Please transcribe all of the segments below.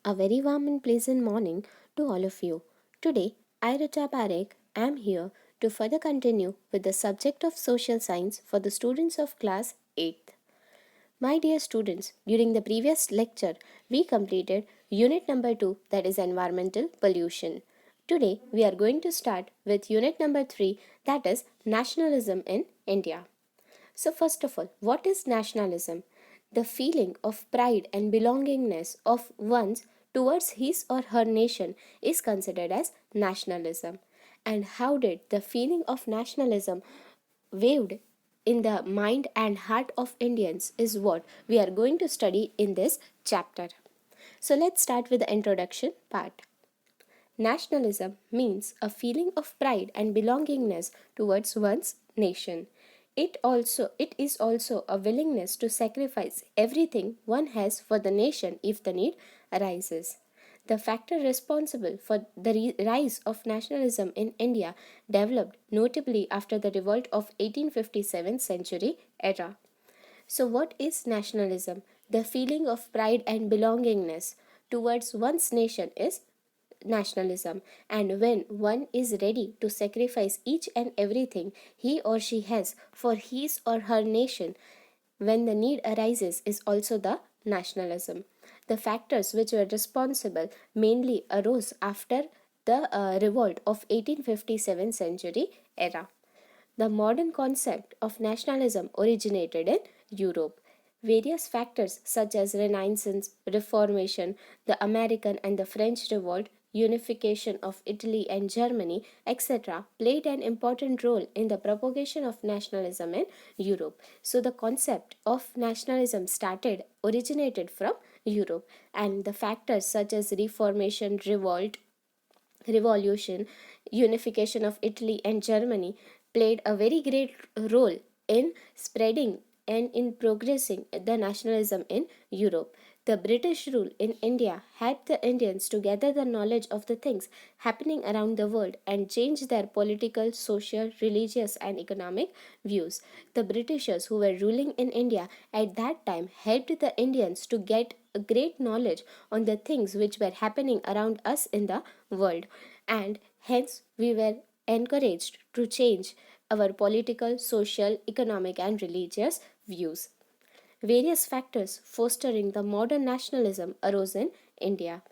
A very warm and pleasant morning to all of you. Today, I, Richa Parekh, am here to further continue with the subject of social science for the students of class 8th. My dear students, during the previous lecture, we completed unit number 2, that is environmental pollution. Today, we are going to start with unit number 3, that is nationalism in India. So, first of all, what is nationalism? The feeling of pride and belongingness of one's towards his or her nation is considered as nationalism. And how did the feeling of nationalism waved in the mind and heart of Indians is what we are going to study in this chapter. So let's start with the introduction part. Nationalism means a feeling of pride and belongingness towards one's nation. It is also a willingness to sacrifice everything one has for the nation if the need arises. The factor responsible for the rise of nationalism in India developed notably after the revolt of 1857 century era. So, what is nationalism? The feeling of pride and belongingness towards one's nation is nationalism, and when one is ready to sacrifice each and everything he or she has for his or her nation when the need arises is also the nationalism. The factors which were responsible mainly arose after the revolt of 1857 century era. The modern concept of nationalism originated in Europe. Various factors such as Renaissance, Reformation, the American and the French Revolt, unification of Italy and Germany, etc., played an important role in the propagation of nationalism in Europe. So, the concept of nationalism originated from Europe, and the factors such as Reformation, Revolution, unification of Italy and Germany played a very great role in spreading and in progressing the nationalism in Europe. The British rule in India helped the Indians to gather the knowledge of the things happening around the world and change their political, social, religious, and economic views. The Britishers who were ruling in India at that time helped the Indians to get a great knowledge on the things which were happening around us in the world, and hence we were encouraged to change our political, social, economic, and religious views. Various factors fostering the modern nationalism arose in India.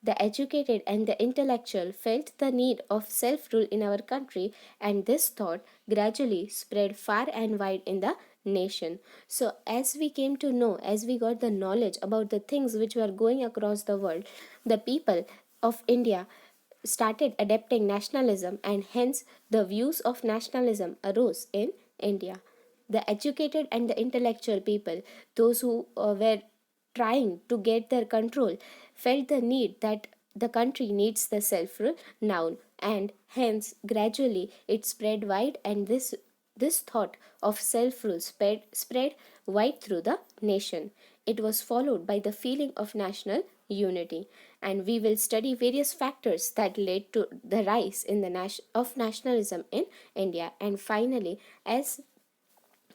The educated and the intellectual felt the need of self rule in our country, and this thought gradually spread far and wide in the nation. So, as we came to know, as we got the knowledge about the things which were going across the world, the people of India started adapting nationalism, and hence the views of nationalism arose in India. The educated and the intellectual people, those who were trying to get their control, felt the need that the country needs the self rule now, and hence gradually it spread wide, and this thought of self rule spread wide through the nation. It was followed by the feeling of national unity, and we will study various factors that led to the rise in of nationalism in India. And finally, as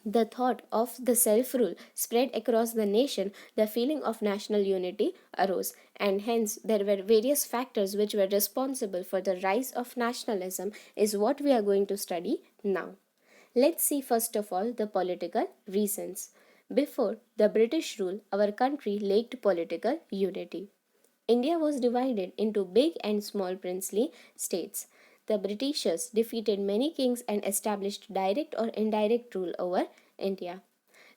the thought of the self rule spread across the nation, the feeling of national unity arose, and hence there were various factors which were responsible for the rise of nationalism, is what we are going to study now. Let's see first of all the political reasons. Before the British rule, our country lacked political unity. India was divided into big and small princely states. The Britishers defeated many kings and established direct or indirect rule over India.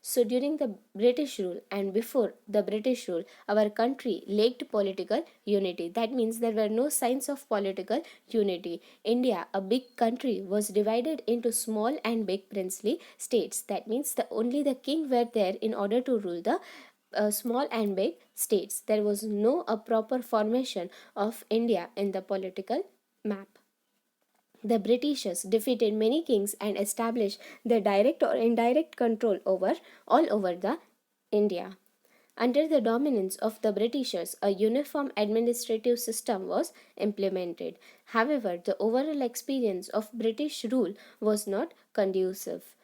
So, during the British rule and before the British rule, our country lacked political unity. That means there were no signs of political unity. India, a big country, was divided into small and big princely states. That means only the king were there in order to rule the small and big states. There was no a proper formation of India in the political map. The Britishers defeated many kings and established the direct or indirect control over all over the India. Under the dominance of the Britishers, a uniform administrative system was implemented. However, the overall experience of British rule was not conducive.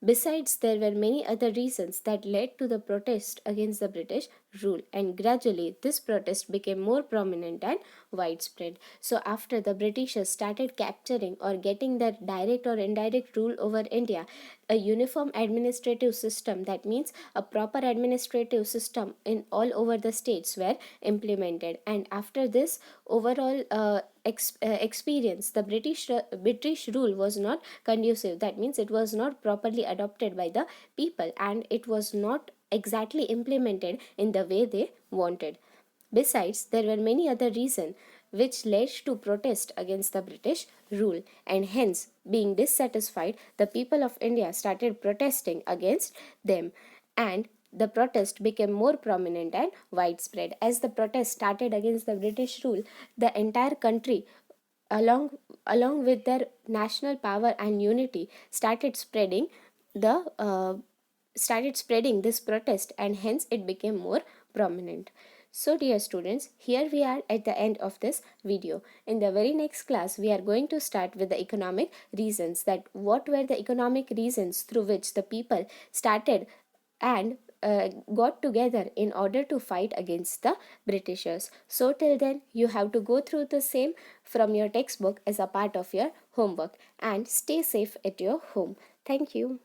Besides, there were many other reasons that led to the protest against the British rule, and gradually this protest became more prominent and widespread. So after the Britishers started capturing or getting their direct or indirect rule over India, a uniform administrative system, that means a proper administrative system in all over the states, were implemented. And after this overall experience, the British rule was not conducive, that means it was not properly adopted by the people, and it was not exactly implemented in the way they wanted. Besides, there were many other reasons which led to protest against the British rule, and hence, being dissatisfied, the people of India started protesting against them, and the protest became more prominent and widespread. As the protest started against the British rule, the entire country, along along with their national power and unity, the started spreading this protest, and hence it became more prominent. So dear students, here we are at the end of this video. In the very next class, we are going to start with the economic reasons, that what were the economic reasons through which the people started and got together in order to fight against the Britishers. So till then, you have to go through the same from your textbook as a part of your homework, and stay safe at your home. Thank you.